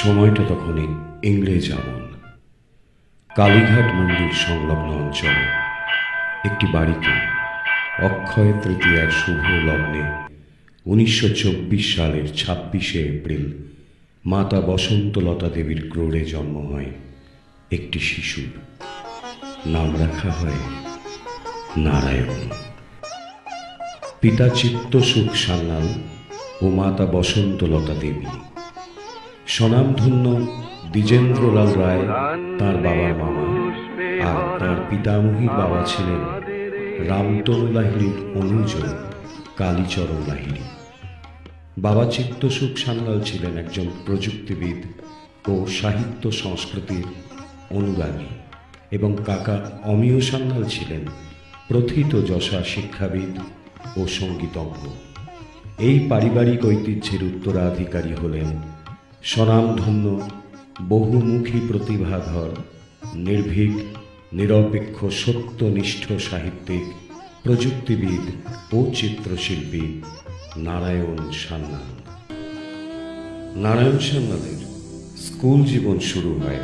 সময়টা তখন ইংরেজ আমল। কালীঘাট মন্দির সংলগ্ন অঞ্চলে একটি বাড়িতে অক্ষয় তৃতীয়ার শুভ লগ্নে 1924 সালের 26শে এপ্রিল মাতা বসন্তলতা দেবীর ক্রোড়ে জন্ম হয় একটি শিশুর। নাম রাখা হয় নারায়ণ। পিতা চিত্তসুখ সান্যাল ও মাতা বসন্তলতা দেবী। স্বনামধন্য দ্বিজেন্দ্রলাল রায় তাঁর বাবার মামা, আর তাঁর পিতামহীর বাবা ছিলেন রামতনু লাহিড়ীর অনুজ কালীচরণ লাহিড়ী। বাবা চিত্তসুখ সান্যাল ছিলেন একজন প্রযুক্তিবিদ ও সাহিত্য সংস্কৃতির অনুরাগী, এবং কাকা অমিয় সান্যাল ছিলেন প্রথিত যশা শিক্ষাবিদ ও সঙ্গীতজ্ঞ। এই পারিবারিক ঐতিহ্যের উত্তরাধিকারী হলেন স্বনামধন্য বহুমুখী প্রতিভাধর নির্ভীক নিরপেক্ষ সত্যনিষ্ঠ সাহিত্যিক প্রযুক্তিবিদ ও চিত্রশিল্পী নারায়ণ সান্যাল। নারায়ণ সান্যালের স্কুল জীবন শুরু হয়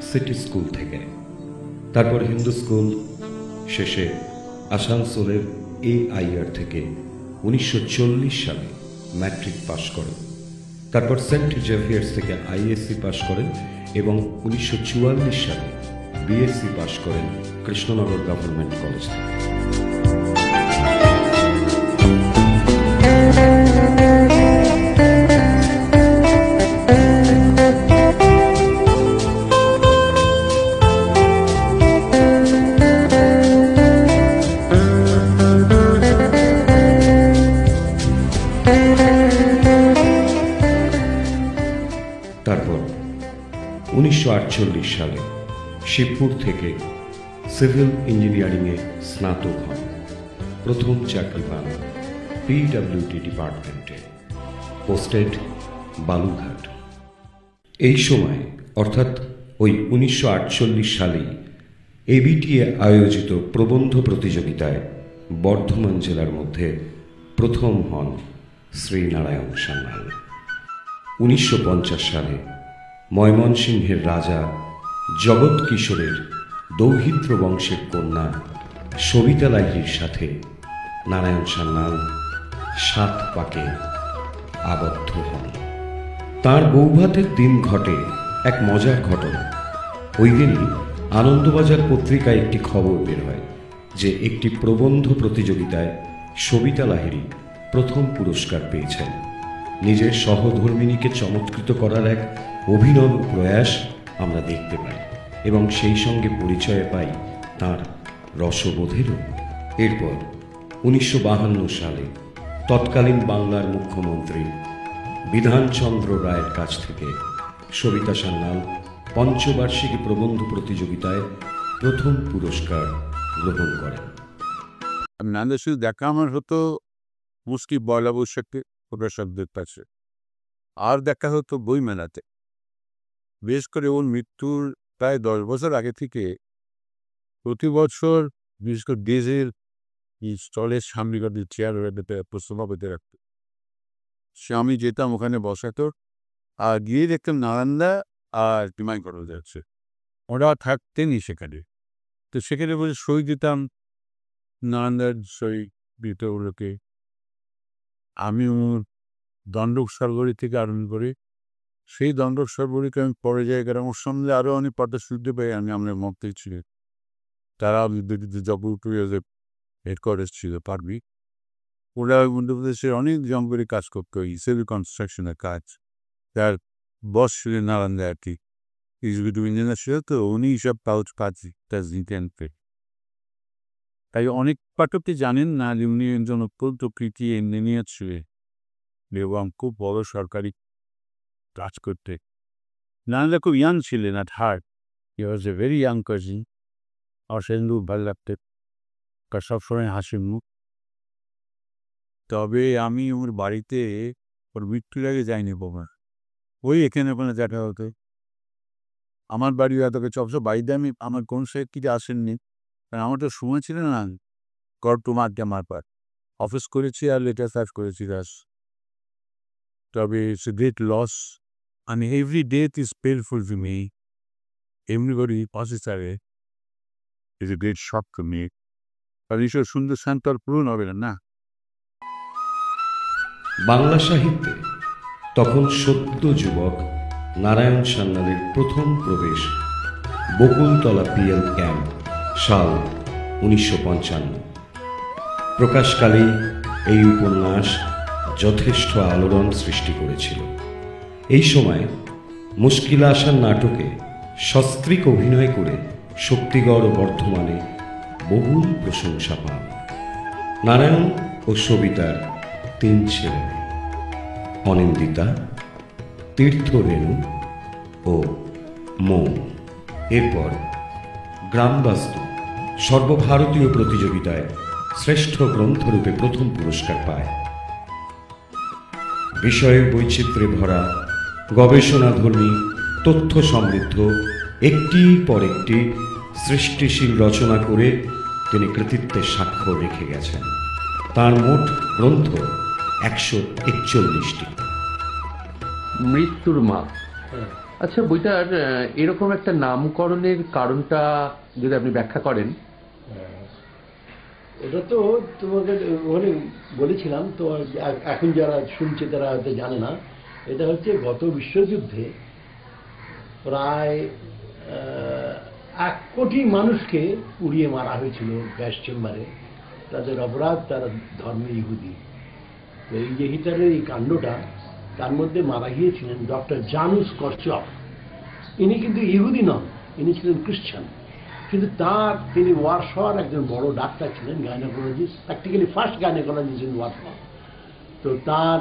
সিটি স্কুল থেকে, তারপর হিন্দু স্কুল, শেষে আসানসোলের AIR থেকে 1940 সালে ম্যাট্রিক পাশ করেন। তারপর সেন্ট জেভিয়ার্স থেকে ISC পাশ করেন এবং 1944 সালে BSc পাশ করেন কৃষ্ণনগর গভর্নমেন্ট কলেজ থেকে। তারপর 1948 সালে শিবপুর থেকে সিভিল ইঞ্জিনিয়ারিংয়ে স্নাতক হন। প্রথম চাকরি পান PWD ডিপার্টমেন্টে, পোস্টেড বালুঘাট। এই সময় অর্থাৎ ওই 1948 সালেই ABTA আয়োজিত প্রবন্ধ প্রতিযোগিতায় বর্ধমান জেলার মধ্যে প্রথম হন শ্রীনারায়ণ সান্যাল। 1950 সালে ময়মনসিংহের রাজা জগৎ কিশোরের দৌহিত্র বংশের কন্যা সবিতা লাহিড়ীর সাথে নারায়ণ সান্যাল 7 পাকে আবদ্ধ হন। তাঁর বৌভাতের দিন ঘটে এক মজার ঘটনা। ওই দিনই আনন্দবাজার পত্রিকায় একটি খবর বের হয় যে একটি প্রবন্ধ প্রতিযোগিতায় সবিতা লাহিড়ী প্রথম পুরস্কার পেয়েছেন। নিজের সহধর্মিণীকে চমৎকৃত করার এক অভিনব প্রয়াস আমরা দেখতে পাই এবং সেই সঙ্গে পরিচয় পাই তাঁর রসবোধেরও। এরপর 1952 সালে তৎকালীন বাংলার মুখ্যমন্ত্রী বিধানচন্দ্র রায়ের কাছ থেকে সবিতা সান্যাল পঞ্চবার্ষিকী প্রবন্ধ প্রতিযোগিতায় প্রথম পুরস্কার গ্রহণ করেন। নাদের সাথে দেখা আমার হতো মুস্কি পয়লা বৈশাখে প্রকাশকদের কাছে, আর দেখা হতো বইমেলাতে। বেশ করে ওর মৃত্যুর প্রায় 10 বছর আগে থেকে প্রতি বছর বিশেষ করে ডেজের স্টলের সামনে চেয়ার প্রস্তুত পেতে রাখত। সে আমি যেতাম ওখানে বসাতো, আর গিয়ে দেখতাম নারায়ণদা আর টিমাই করা যাচ্ছে, ওরা থাকতেনই সেখানে। তো সেখানে বসে সই দিতাম, নারায়ণদার সই দিত ওগুলোকে। আমি দণ্ডক সরবরি থেকে আরম্ভ করি, সেই দণ্ডক সরবরিকে আমি পরে যাই, কারণ ওর সঙ্গে আরও অনেক পাতা শুনতে পাই। আমার মতেই ছিল তারা হেডকোয়ার্টার্স ছিল পারবি, ওরা মধ্যপ্রদেশের অনেক জঙ্গলে কাজ করতো, ওই সিভিল কনস্ট্রাকশনের কাজ। তার বস ছিলেন নারায়ণদা আর কি, এক্সিকিউটিভ ইঞ্জিনিয়ার ছিল, তো উনি সব কাজ দিতেন। তাই অনেক পাঠকই জানেন না যে উনি একজন অত্যন্ত কৃতি ইঞ্জিনিয়ার ছিলেন এবং খুব বড় সরকারি কাজ করতে। নারায়ণদা খুব ইয়াং ছিলেন, at heart he was a very young person. আর সেদিন খুব ভালো লাগতো, তার সবসময় হাসি মুখ। তবে আমি ওর বাড়িতে ওর মৃত্যুর আগে যাইনি বাবা, ওই এখানে ওখানে দেখা হতো। আমার বাড়ি এতকে সবসময় বাড়িতে আমি আমার কোন সে কিছু আসেননি, কারণ আমার তো সময় ছিল না। গড় টু মার্কে মারপার অফিস করেছি আর লেটার সার্চ করেছি দাস। তবে it's a great loss and every death is painful to me. Everybody passes away is a great shock to me. আর ঈশ্বর সুন্দর শান্ত আর পূরণ হবে না। বাংলা সাহিত্যে তখন সদ্য যুবক নারায়ণ সান্যালের প্রথম প্রবেশ বকুলতলা পিএল ক্যাম্প, সাল 1955। প্রকাশকালেই এই উপন্যাস যথেষ্ট আলোড়ন সৃষ্টি করেছিল। এই সময় মুশকিলা আসার নাটকে সস্ত্রীক অভিনয় করে শক্তিগড় ও বর্ধমানে বহুল প্রশংসা পান। নারায়ণ ও সবিতার 3 ছেলে, অনিন্দিতা, তীর্থ রেণু ও মৌ। এরপর গ্রামবাস্তু সর্বভারতীয় প্রতিযোগিতায় শ্রেষ্ঠ গ্রন্থরূপে প্রথম পুরস্কার পায়। বিষয়ের বৈচিত্র্যে ভরা, গবেষণাধর্মী, তথ্য সমৃদ্ধ একটির পর একটি সৃষ্টিশীল রচনা করে তিনি কৃতিত্বের স্বাক্ষর রেখে গেছেন। তার মোট গ্রন্থ 141টি। মৃত্যুর মা, আচ্ছা, বইটার এরকম একটা নামকরণের কারণটা যদি আপনি ব্যাখ্যা করেন। এটা তো তোমাকে ওখানে বলেছিলাম, তো এখন যারা শুনছে তারা হয়তো জানে না। এটা হচ্ছে গত বিশ্বযুদ্ধে প্রায় 1 কোটি মানুষকে পুড়িয়ে মারা হয়েছিল গ্যাস চেম্বারে। তাদের অপরাধ, তারা ধর্মে ইহুদি। তো এই যে হিটলারের এই কাণ্ডটা, তার মধ্যে মারা গিয়েছিলেন ডক্টর জানুস করচফ। ইনি কিন্তু ইহুদি নন, ইনি ছিলেন খ্রিস্টান। কিন্তু তিনি ওয়ারশর একজন বড় ডাক্তার ছিলেন, gynaecologist, practically first gynaecologist in ওয়ারশর। তো তার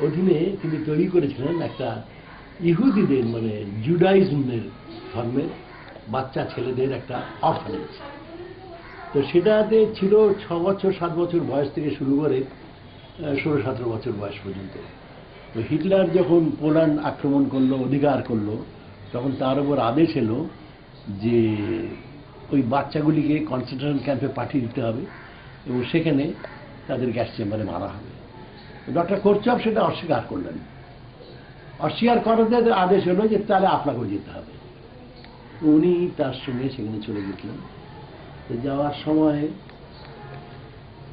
অধীনে তিনি তৈরি করেছিলেন একটা ইহুদিদের, মানে জুডাইজমের ধর্মের বাচ্চা ছেলেদের একটা অরফানেজ। তো সেটাতে ছিল 6 বছর 7 বছর বয়স থেকে শুরু করে 16-17 বছর বয়স পর্যন্ত। তো হিটলার যখন পোল্যান্ড আক্রমণ করলো, অধিকার করলো, তখন তার উপর আদেশ এলো যে ওই বাচ্চাগুলিকে কনসেন্ট্রেশন ক্যাম্পে পাঠিয়ে দিতে হবে এবং সেখানে তাদের গ্যাস চেম্বারে মারা হবে। ডক্টর করচফ সেটা অস্বীকার করলেন। অস্বীকার করাতে আদেশ হলো যে তাহলে আপনাকেও যেতে হবে। উনি তার সঙ্গে সেখানে চলে গেছিলেন। তো যাওয়ার সময়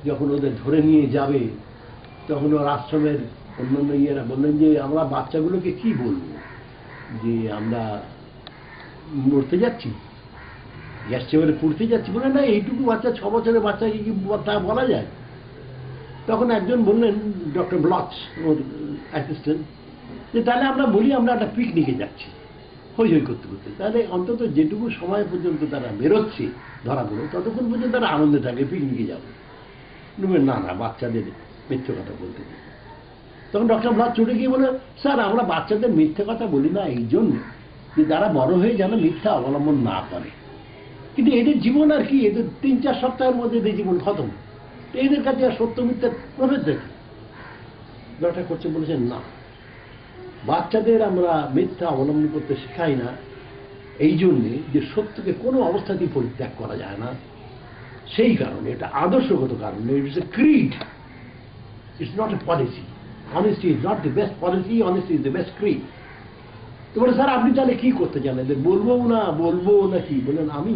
যখন ওদের ধরে নিয়ে যাবে, তখন ওর আশ্রমের অন্যান্য ইয়েরা বললেন যে আমরা বাচ্চাগুলোকে কি বলবো, যে আমরা মরতে যাচ্ছি, গ্যাস চেম্বারে পুড়তে যাচ্ছি। বলে না, এইটুকু বাচ্চা, 6 বছরের বাচ্চাকে কি তা বলা যায়? তখন একজন বললেন, ডক্টর ব্লচ, ওর অ্যাসিস্ট্যান্ট, যে তাহলে আমরা বলি আমরা একটা পিকনিকে যাচ্ছি, হই হই করতে করতে। তাহলে অন্তত যেটুকু সময় পর্যন্ত তারা বেরোচ্ছে ধরা পড়ো, ততক্ষণ পর্যন্ত তারা আনন্দে থাকে, পিকনিকে যাবে। না না, বাচ্চাদের মিথ্যে কথা বলতে নেই। তখন ডক্টর ব্লচ ছুটে গিয়ে বলে, স্যার আমরা বাচ্চাদের মিথ্যে কথা বলি না এই জন্য যে তারা বড় হয়ে যেন মিথ্যা অবলম্বন না করে। কিন্তু এদের জীবন আর কি, এদের 3-4 সপ্তাহের মধ্যে এদের জীবন খতম। তো এদের কাছে আর সত্য মিথ্যার প্রভেদ দেখে ডক্টর করছে বলেছেন, না, বাচ্চাদের আমরা মিথ্যা অবলম্বন করতে শেখাই না এই জন্যে যে সত্যকে কোনো অবস্থাতেই পরিত্যাগ করা যায় না। সেই কারণে এটা আদর্শগত কারণ, it's a Creed, it's not a policy. Honesty is not the best policy, honesty is the best Creed. তো বলে, স্যার আপনি তাহলে কি করতে চান? এদের বলবো না কি? বললেন, আমি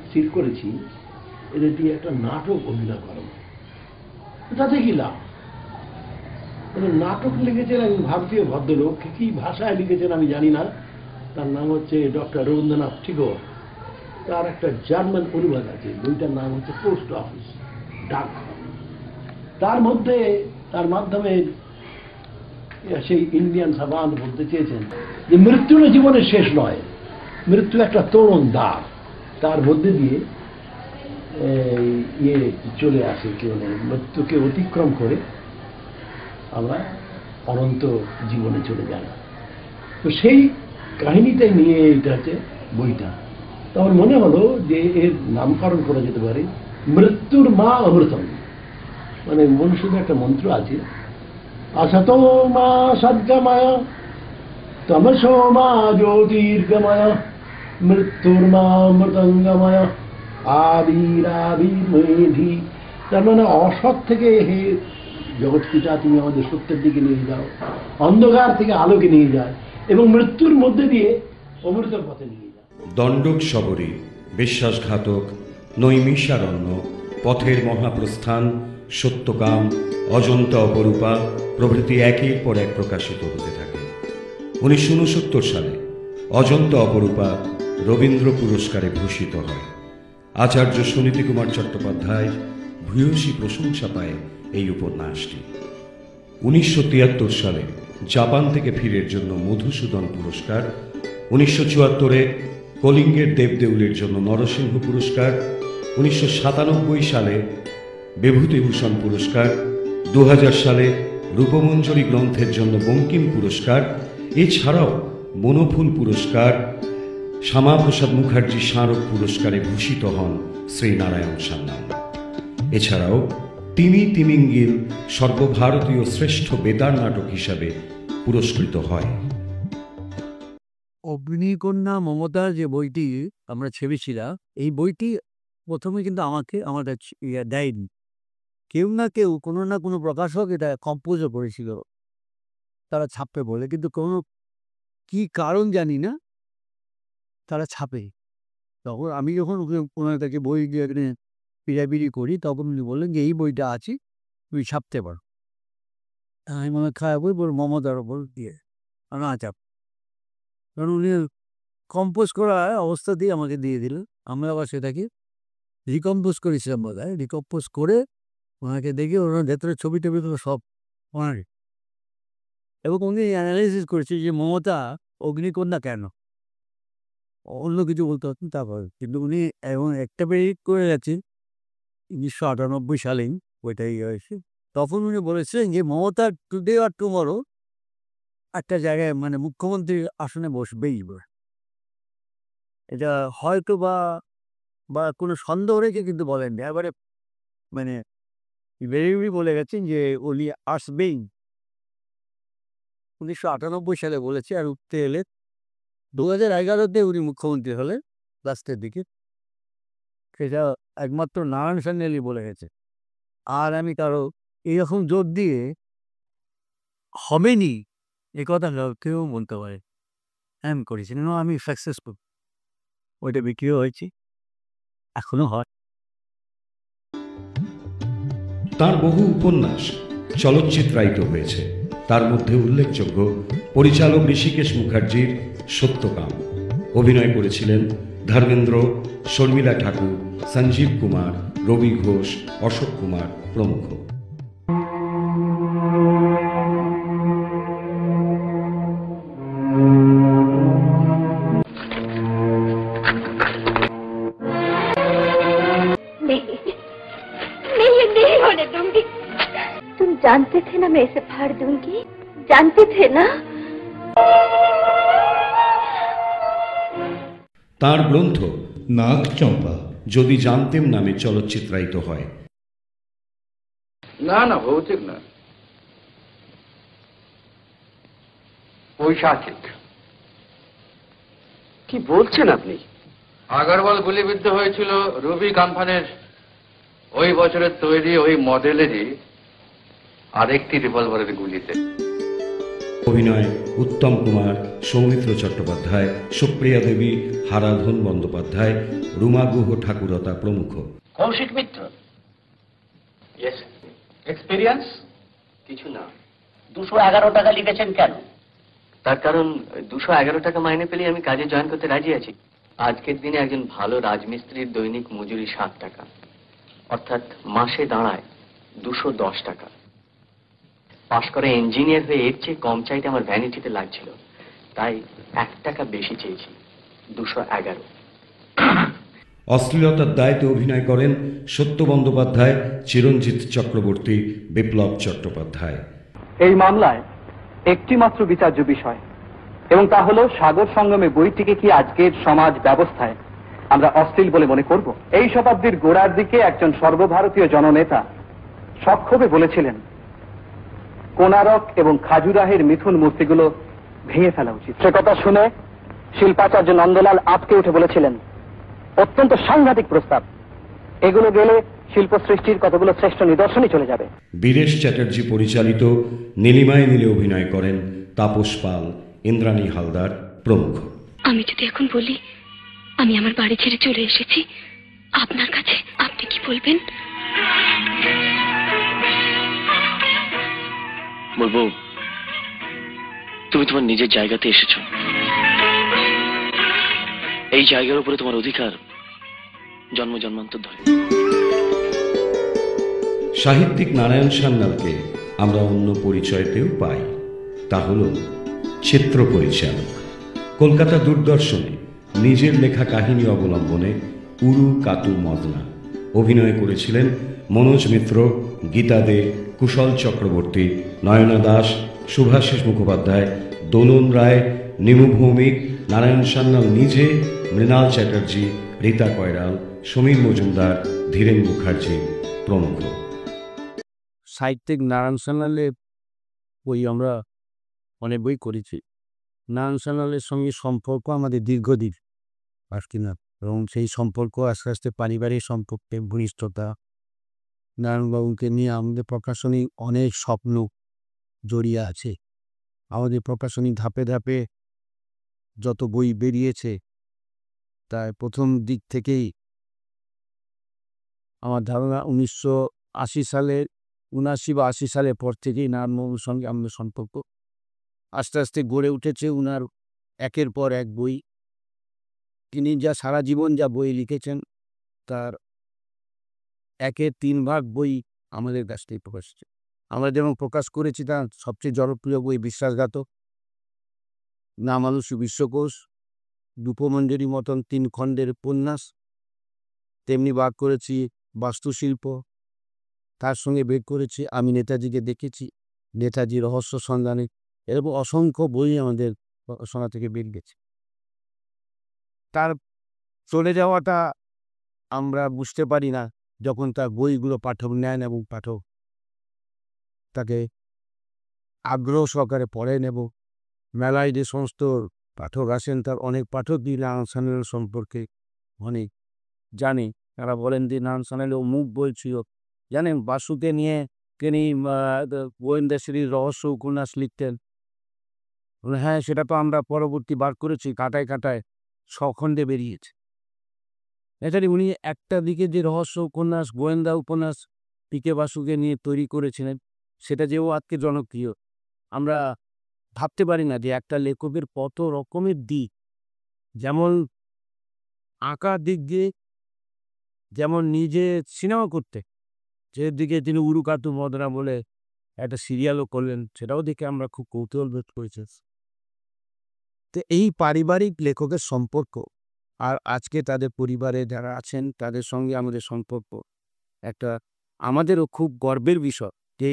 স্থির করেছি এদের দিয়ে একটা নাটক অভিনয় করাবো। তাতে কি লাভ? নাটক লিখেছেন একজন ভারতীয় ভদ্রলোক, কি ভাষায় লিখেছেন আমি জানি না। তার নাম হচ্ছে ডক্টর রবীন্দ্রনাথ ঠাকুর। তার একটা জার্মান অনুবাদ আছে, বইটার নাম হচ্ছে পোস্ট অফিস, ডাকঘর। তার মাধ্যমে সেই ইন্ডিয়ান সাবান বলতে চেয়েছেন যে মৃত্যু জীবনের শেষ নয়, মৃত্যু একটা তরুণ দ্বার, তার মধ্যে দিয়ে চলে আসে, মৃত্যুকে অতিক্রম করে আমরা অনন্ত জীবনে চলে যাই। তো সেই কাহিনীটাই নিয়ে এটা হচ্ছে বইটা। তখন মনে হলো যে এর নামকরণ করা যেতে পারে মৃত্যুর মা অমৃতম। মানে মনুষ্যদের একটা মন্ত্র আছে, असतो मा सद्गमय तमसो मा ज्योतिर्गमय मृत्युर्मा मृतंगमय আবিরাবির মেধি। তার মানে অসৎ থেকে হে জগৎ পিতা তুমি আমাদের সত্যের দিকে নিয়ে যাও, অন্ধকার থেকে আলোকে নিয়ে যায় এবং মৃত্যুর মধ্যে দিয়ে অমৃতের পথে নিয়ে যায়। দণ্ডক শবরী, বিশ্বাসঘাতক, নৈমিষারণ্য, পথের মহাপ্রস্থান, সত্যকাম, অজন্তা অপরূপা প্রভৃতি একের পর এক প্রকাশিত হতে থাকে। 1969 সালে অজন্তা অপরূপা রবীন্দ্র পুরস্কারে ভূষিত হয়। আচার্য সুনীতি কুমার চট্টোপাধ্যায় ভূয়সী প্রশংসা পায় এই উপন্যাসটি। 1973 সালে জাপান থেকে ফিরের জন্য মধুসূদন পুরস্কার, 1974 কলিঙ্গের দেবদেউলের জন্য নরসিংহ পুরস্কার, 1997 সালে বিভূতিভূষণ পুরস্কার, 2000 সালে রূপমঞ্জরি গ্রন্থের জন্য বঙ্কিম পুরস্কার, এছাড়াও বনফুল পুরস্কার, শ্যামাপ্রসাদ মুখার্জি স্মারক পুরস্কারে ভূষিত হন শ্রীনারায়ণ সান্যাল। এছাড়াও তিমি তিমিঙ্গিল সর্বভারতীয় শ্রেষ্ঠ বেতার নাটক হিসাবে পুরস্কৃত হয়। অগ্নিকন্যা মমতার যে বইটি আমরা ছেপেছিলাম, এই বইটি প্রথমে কিন্তু আমাকে আমার দেয়নি, কেউ না কেউ কোনো না কোনো প্রকাশক এটা কম্পোজও করেছিল তারা ছাপবে বলে, কিন্তু কোনো কি কারণ জানি না তারা ছাপে। তখন আমি যখন ওনার কাছে বই এখানে পিড়াপিড়ি করি, তখন উনি বললেন যে এই বইটা আছে, তুমি ছাপতে পারো। আমি মনে খায় বই বল মমতার ওপর দিয়ে না চাপ, কারণ উনি কম্পোজ করা অবস্থা দিয়ে আমাকে দিয়ে দিল। আমরা আবার সেটাকে রিকম্পোজ করেছিলাম বোধ হয়, রিকম্পোজ করে ওনাকে দেখে ওনার ভেতরে ছবি টবি সব ওনার, এবং উনি অ্যানালাইসিস করেছে যে মমতা অগ্নিকন্যা কেন, অন্য কিছু বলতে পারতেন তারপর, কিন্তু উনি এবং একটা পেরিট করে গেছে 1998 সালেই ওইটাই হয়েছে। তখন উনি বলেছিলেন যে মমতা টুডে আর টুমরো একটা জায়গায় মানে মুখ্যমন্ত্রীর আসনে বসবেই। এটা হয়তো বা কোনো সন্দেহ রেখে কিন্তু বলেননি, এবারে মানে ভেরি বলে গেছেন যে উনি আসবেই। 1998 সালে বলেছে, আর উঠতে এলে 2011-তে উনি মুখ্যমন্ত্রী হলে লাস্টের দিকে, সেটা একমাত্র নারায়ণ সান্যালই বলে গেছে। আর আমি কারো এইরকম জোর দিয়ে হবেনি এ কথা কেউ বলতে পারে আমি করেছি, আমি সাকসেসফুল, ওইটা বিক্রিও হয়েছি, এখনো হয়। তার বহু উপন্যাস চলচ্চিত্রায়িত হয়েছে, তার মধ্যে উল্লেখযোগ্য পরিচালক ঋষিকেশ মুখার্জির সত্যকাম। অভিনয় করেছিলেন ধর্মেন্দ্র, শর্মিলা ঠাকুর, সঞ্জীব কুমার, রবি ঘোষ, অশোক কুমার প্রমুখ। तुम जानते थे ना मैं इसे फाड़ दूंगी, जानते थे ना? তার গ্রন্থ নাগ চম্পা যদি জানতেম নামে চলচ্চিত্রায়িত হয়। না না, ভৌতিক না, পৈশাচিক। কি বলছেন আপনি? আগরওয়াল গুলিবিদ্ধ হয়েছিল রুবি কাম্পানের ওই বছরের তৈরি ওই মডেলেরই আরেকটি রিভলভারের গুলিতে। অভিনয় উত্তম কুমার, সৌমিত্র চট্টোপাধ্যায়, সুপ্রিয়া দেবী, হারাধন বন্দ্যোপাধ্যায়, রুমা গুহ ঠাকুরতা প্রমুখ। কৌশিক মিত্র। ইয়েস। এক্সপিরিয়েন্স? কিছু না। 211 টাকা লিখেছেন কেন? তার কারণ 211 টাকা মাইনে পেলে আমি কাজে জয়েন করতে রাজি আছি। আজকের দিনে একজন ভালো রাজমিস্ত্রির দৈনিক মজুরি 7 টাকা, অর্থাৎ মাসে দাঁড়ায় 210 টাকা। পাশ করে ইঞ্জিনিয়ার হয়ে এর চেয়ে কম চাইতে আমার ভ্যানিটিতে লাগছিল, তাই 1 টাকা বেশি চেয়েছি, 211। অশ্লীলতার দায়তে অভিনয় করেন সত্য বন্দ্যোপাধ্যায়, চিরঞ্জিত চক্রবর্তী, বিপ্লব চট্টোপাধ্যায়। এই মামলায় একটি মাত্র বিচার্য বিষয়, এবং তা হলো সাগর সঙ্গমে বইটিকে কি আজকের সমাজ ব্যবস্থায় আমরা অশ্লীল বলে মনে করব? এই শতাব্দীর গোড়ার দিকে একজন সর্বভারতীয় জননেতা সক্ষোভে বলেছিলেন কোনারক এবং খাজুরাহের মিথুন মূর্তিগুলো ভেঙে ফেলা উচিত। সে কথা শুনে শিল্পাচার্য নন্দলাল আটকে উঠে বলেছিলেন, অত্যন্ত সাংঘাতিক প্রস্তাব, এগুলো গেলে শিল্প সৃষ্টির কতগুলো শ্রেষ্ঠ নিদর্শনই চলে যাবে। বীরেশ চ্যাটার্জি পরিচালিত নীলিমায় নীলে অভিনয় করেন তাপস পাল, ইন্দ্রাণী হালদার প্রমুখ। আমি যদি এখন বলি আমি আমার বাড়ি ছেড়ে চলে এসেছি আপনার কাছে, আপনি কি বলবেন? বলবো তুমি তোমার নিজের জায়গাতে এসেছো, এই জায়গার উপরে তোমার অধিকার জন্ম জন্মান্তর ধরে। সাহিত্যিক নারায়ণ সান্যালকে আমরা অন্য পরিচয়তেও পাই, তা হল চিত্র পরিচালক। কলকাতা দূরদর্শনে নিজের লেখা কাহিনী অবলম্বনে উরু কাতু মদনা অভিনয় করেছিলেন মনোজ মিত্র, গীতা দে, কুশল চক্রবর্তী, নয়না দাস, শুভাশিস মুখোপাধ্যায়, দোলন রায়, নিমু ভৌমিক, নারায়ণ সান্যাল নিজে, মৃণাল চ্যাটার্জি, রীতা কয়রাল, সমীর মজুমদার, ধীরেন মুখার্জি প্রমুখ। সাহিত্যিক নারায়ণ সান্যালের বই আমরা অনেক বই করেছি। নারায়ণ সান্যালের সঙ্গে সম্পর্ক আমাদের দীর্ঘদিন কিনা, এবং সেই সম্পর্ক আস্তে আস্তে পারিবারিক সম্পর্কে ঘনিষ্ঠতা। নারায়ণবাবুকে নিয়ে আমাদের প্রকাশনী অনেক স্বপ্ন জড়িয়ে আছে। আমাদের প্রকাশনী ধাপে ধাপে যত বই বেরিয়েছে তার প্রথম দিক থেকেই আমার ধারণা 1980 সালের 79 বা 80 সালের পর থেকেই নারায়ণবাবুর সঙ্গে আমাদের সম্পর্ক আস্তে আস্তে গড়ে উঠেছে। উনার একের পর এক বই, তিনি যা সারা জীবন যা বই লিখেছেন তার 1/3 ভাগ বই আমাদের কাছ থেকে প্রকাশ হচ্ছে। আমরা যেমন প্রকাশ করেছি তার সবচেয়ে জনপ্রিয় বই বিশ্বাসঘাতক, নামানুষ বিশ্বকোষ, রূপমঞ্জরি মতন 3 খণ্ডের উপন্যাস, তেমনি বার করেছি বাস্তুশিল্প, তার সঙ্গে বের করেছি আমি নেতাজিকে দেখেছি, নেতাজি রহস্য সন্ধানে, এরকম অসংখ্য বই আমাদের প্রকাশনা থেকে বের গেছে। তার চলে যাওয়াটা আমরা বুঝতে পারি না যখন তার বইগুলো পাঠক নেন এবং পাঠক তাকে আগ্রহ সহকারে পড়েন, এবং মেলায় যে সমস্ত পাঠক আসেন তার অনেক পাঠকই নারায়ণ সান্যাল সম্পর্কে অনেক জানে। তারা বলেন যে নারায়ণ সান্যালের মুখ বলছিল, জানেন বাসুকে নিয়ে তিনি গোয়েন্দা শ্রীর রহস্য উপন্যাস লিখতেন। হ্যাঁ, সেটা তো আমরা পরবর্তী বার করেছি, কাটায় কাটায় 6 খণ্ডে বেরিয়েছে। এছাড়া উনি একটা দিকে যে রহস্য উপন্যাস, গোয়েন্দা উপন্যাস পিকে বাসুকে নিয়ে তৈরি করেছিলেন, সেটা যেও আজকে জনপ্রিয়। আমরা ভাবতে পারি না যে একটা লেখকের কত রকমের দিক, যেমন আঁকার দিক দিয়ে, যেমন নিজে সিনেমা করতে, যেদিকে তিনি উরু কাতু মদনা বলে একটা সিরিয়ালও করলেন, সেটাও দেখে আমরা খুব কৌতূহল বোধ করেছি। তো এই পারিবারিক লেখকের সম্পর্ক আর আজকে তাদের পরিবারে যারা আছেন তাদের সঙ্গে আমাদের সম্পর্ক একটা আমাদেরও খুব গর্বের বিষয় যে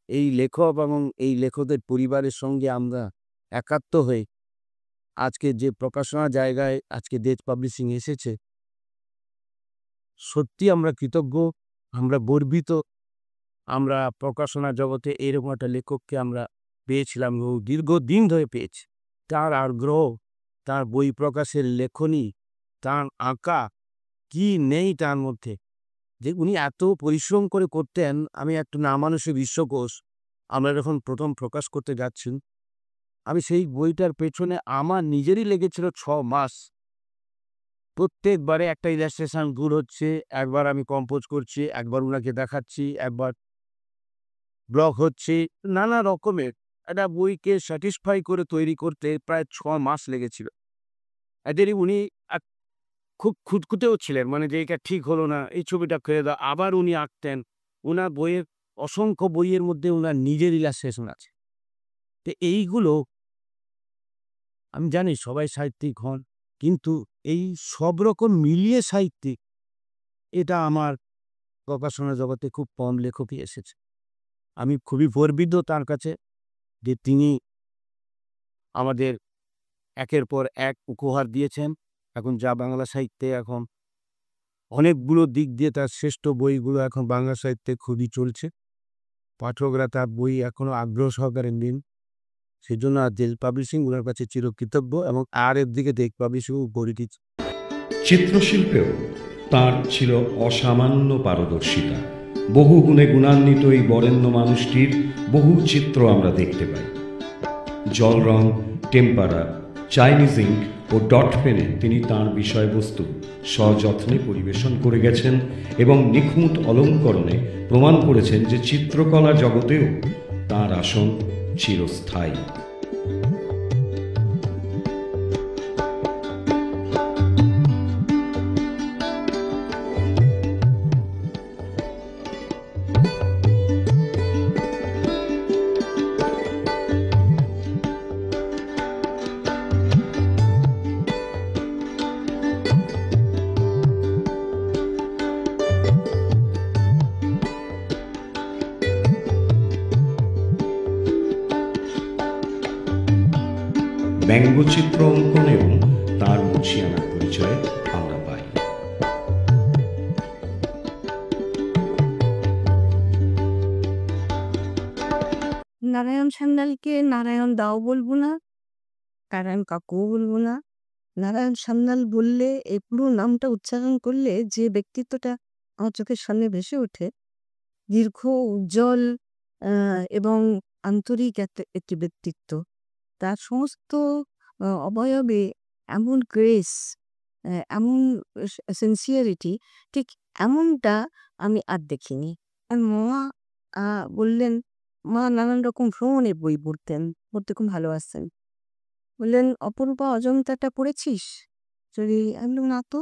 এই লেখক এবং এই লেখকদের পরিবারের সঙ্গে আমরা একাত্ম হয়ে আজকে যে প্রকাশনা জায়গায় আজকে দেশ পাবলিশিং এসেছে, সত্যি আমরা কৃতজ্ঞ, আমরা গর্বিত। আমরা প্রকাশনা জগতে এরকম একটা লেখককে আমরা পেয়েছিলাম এবং দীর্ঘদিন ধরে পেয়েছি। তার আগ্রহ, তার বই প্রকাশের লেখনী, তার আঁকা, কি নেই তার মধ্যে, যে উনি এত পরিশ্রম করে করতেন। আমি একটা নামানুষী বিশ্বকোষ আমরা যখন প্রথম প্রকাশ করতে যাচ্ছি, আমি সেই বইটার পেছনে আমার নিজেরই লেগেছিল 6 মাস। প্রত্যেকবারে একটা ইলাস্ট্রেশন ভুল হচ্ছে, একবার আমি কম্পোজ করছি, একবার উনাকে দেখাচ্ছি, একবার ব্লক হচ্ছে, নানা রকমের একটা বইকে স্যাটিসফাই করে তৈরি করতে প্রায় 6 মাস লেগেছিল। এদেরই উনি খুব খুঁতখুঁতেও ছিলেন, মানে যে এটা ঠিক হলো না, এই ছবিটা ফেলে দাও, আবার উনি আঁকতেন। ওনার বইয়ের অসংখ্য বইয়ের মধ্যে ওনার নিজের ইলাস্ট্রেশন আছে। তো এইগুলো আমি জানি সবাই সাহিত্যিক হন, কিন্তু এই সব রকম মিলিয়ে সাহিত্যিক, এটা আমার প্রকাশনা জগতে খুব কম লেখকই এসেছে। আমি খুবই গর্বিত তার কাছে যে তিনি আমাদের একের পর এক উপহার দিয়েছেন। এখন যা বাংলা সাহিত্যে এখন অনেকগুলো দিক দিয়ে তার শ্রেষ্ঠ বইগুলো এখন বাংলা সাহিত্যে খুবই চলছে। পাঠকরা তার বই এখনও আগ্রহ সহকারে নিন, সেই জন্য আর দেশ পাবলিশিং ওনার কাছে চিরকৃতজ্ঞ, এবং আর এর দিকে দেশ পাবলিশিং গড়ে দিচ্ছে। চিত্রশিল্পেও তার ছিল অসামান্য পারদর্শিতা। বহু গুণে গুণান্বিত এই বরেণ্য মানুষটির বহু চিত্র আমরা দেখতে পাই। জল রং, টেম্পারা, চাইনিজ ইঙ্ক ও ডট পেনে তিনি তাঁর বিষয়বস্তু সযত্নে পরিবেশন করে গেছেন এবং নিখুঁত অলঙ্করণে প্রমাণ করেছেন যে চিত্রকলা জগতেও তাঁর আসন চিরস্থায়ী। ব্যঙ্গচিত্র অঙ্কনেও তার মুছিয়ানার পরিচয় আমরা পাই। নারায়ণ সান্যালকে নারায়ণ দাও বলবো না, নারায়ণ কাকুও বলবো না। নারায়ণ সান্যাল বললে, এই পুরো নামটা উচ্চারণ করলে যে ব্যক্তিত্বটা আমার চোখের সামনে ভেসে ওঠে, দীর্ঘ, উজ্জ্বল এবং আন্তরিক একটি ব্যক্তিত্ব। তার সমস্ত অবয়বে এমন গ্রেস, এমন সিনসিয়ারিটি, ঠিক এমনটা আমি আর দেখিনি। আর মা বললেন, মা নানান রকম ভ্রমণের বই পড়তে খুব ভালোবাসতেন। বললেন, অপরূপা অজন্তাটা পড়েছিস? যদি আমি বললাম, না তো,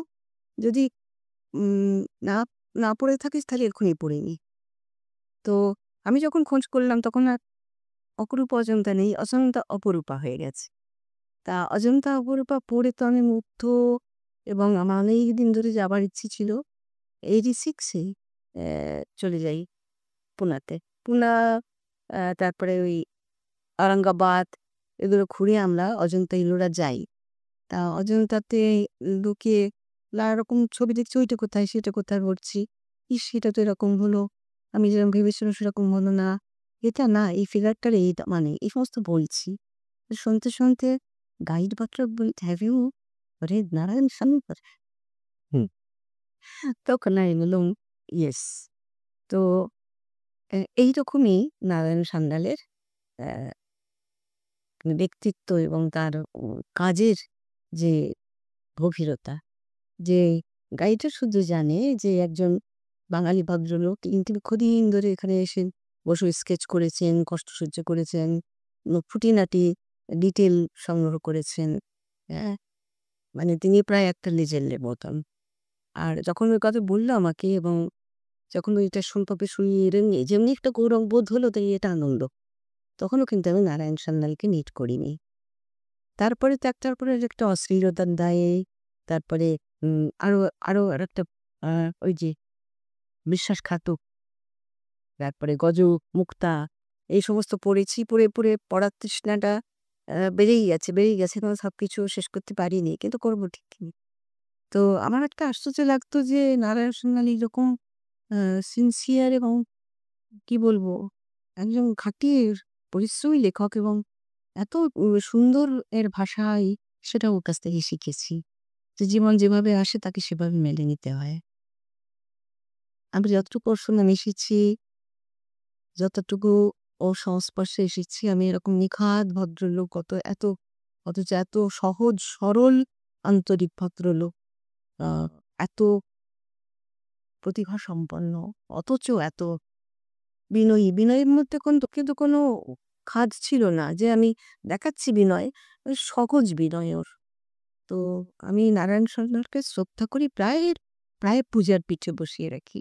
যদি না না পড়ে থাকিস তাহলে এক্ষুনি পড়ে নি। তো আমি যখন খোঁজ করলাম তখন আর অপরূপা অজন্তা নেই, অজন্তা অপরূপা হয়ে গেছে। তা অজন্তা অপরূপা পড়ে তো আমি মুগ্ধ, এবং আমার অনেক দিন ধরে যাবার ইচ্ছে ছিল। 86-এ চলে যাই পুনাতে। পুনা, তারপরে ওই আওরঙ্গাবাদ, এগুলো ঘুরে আমরা অজন্তা ইলোরা যাই। তা অজন্তাতে লুকিয়ে নানা রকম ছবি দেখছি, ওইটা কোথায় সেটা কোথায় পড়ছি, সেটা তো এরকম হলো, আমি যেরকম ভেবেছিলাম সেরকম হলো না, এটা না, এই ফিগারটার এই মানে এই সমস্ত বলছি। শুনতে শুনতে গাইড বাটরা বলতে, have you read Narayan Sanyal? তখন আমি বললাম, ইয়েস। তো এইরকমই নারায়ণ সান্যালের ব্যক্তিত্ব এবং তার কাজের যে গভীরতা, যে গাইডটা শুধু জানে যে একজন বাঙালি ভদ্রলোক দীর্ঘদিন ধরে এখানে এসে বসে স্কেচ করেছেন, কষ্ট সহ্য করেছেন, খুঁটিনাটি ডিটেল সংগ্রহ করেছেন। হ্যাঁ, মানে তিনি প্রায় একটা লেজেন্ডের মতন। আর যখন ওই কথা বললো আমাকে, এবং যখন ওইটা শুনতে শুনিয়ে যেমনি একটা গৌরব বোধ হলো, তাই এটা আনন্দ। তখনও কিন্তু আমি নারায়ণ সান্যালকে নিট করিনি। তারপরে তো একটার পরে একটা অশ্লীলতার দায়ে, তারপরে আরো আরো আর একটা ওই যে বিশ্বাসঘাতক, তারপরে গজ, মুক্তা, এই সমস্ত পড়েছি। পড়ার তৃষ্ণাটা বেড়েই গেছে, কারণ সবকিছু শেষ করতে পারিনি, কিন্তু করবো ঠিক। তো আমার একটা আশ্চর্য লাগতো যে নারায়ণ সান্যাল এরকম সিনসিয়ার এবং কি বলবো, একজন খাঁটি পরিশ্রমী লেখক, এবং এত সুন্দর এর ভাষায়, সেটা ওর কাছ থেকে শিখেছি যে জীবন যেভাবে আসে তাকে সেভাবে মেনে নিতে হয়। আমি যতটুকু ওর সঙ্গে মিশেছি, যতটুকু ওর সংস্পর্শে এসেছি, আমি এরকম নিখাদ ভদ্রলোক, অথচ এত সহজ সরল আন্তরিক ভদ্রলোক, এত প্রতিভা সম্পন্ন, অথচ এত বিনয়ী। বিনয়ের মধ্যে কিন্তু কোনো খাদ ছিল না যে আমি দেখাচ্ছি বিনয়, সহজ বিনয় ওর। তো আমি নারায়ণ সান্যালকে শ্রদ্ধা করি, প্রায় পূজার পিঠে বসিয়ে রাখি।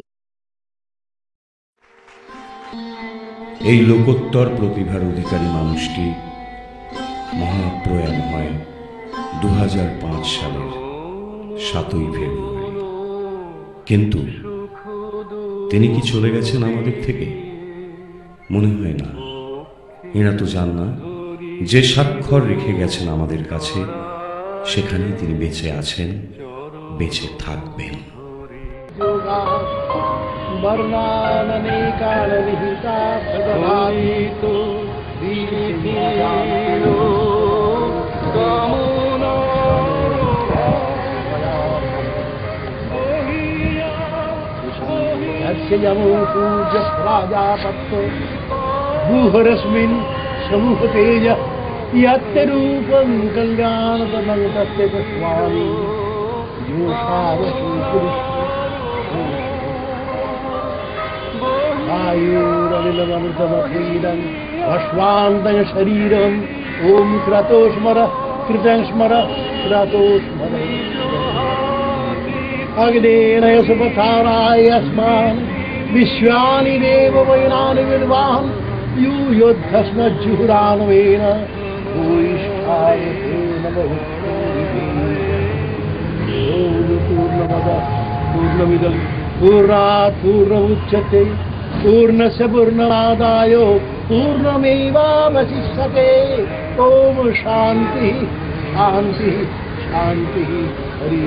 এই লোকোত্তর প্রতিভার অধিকারী মানুষটি মহাপ্রয়াণ হয় 2005 সালের 7ই ফেব্রুয়ারি। কিন্তু তিনি কি চলে গেছেন আমাদের থেকে? মনে হয় না। এরা তো জান না যে স্বাক্ষর রেখে গেছেন আমাদের কাছে, সেখানেই তিনি বেঁচে আছেন, বেঁচে থাকবেন। यस्य यमो सूर्य प्राजापत्य भूहरस्मिन् समूहतेज यत्ते रूपं कल्याणतमं तस्य पुष्पाणि वायुरनिलमृतमक्रीडं अश्वान्तय शरीरम् ॐ क्रतो स्मर कृतं स्मर क्रतो स्मर अग्नेनय सुपथाराय अस्मान् विश्वानि देव वैनानि विद्वान् यूयोद्धस्मज्जुहुरानवेन भूयिष्ठाय ते नमः पूर्णमिदं पूर्णात् पूर्णमुच्यते पूर्णस्य पूर्णमादाय पूर्णमेवावशिष्यते ॐ शान्तिः शान्तिः शान्तिः हरि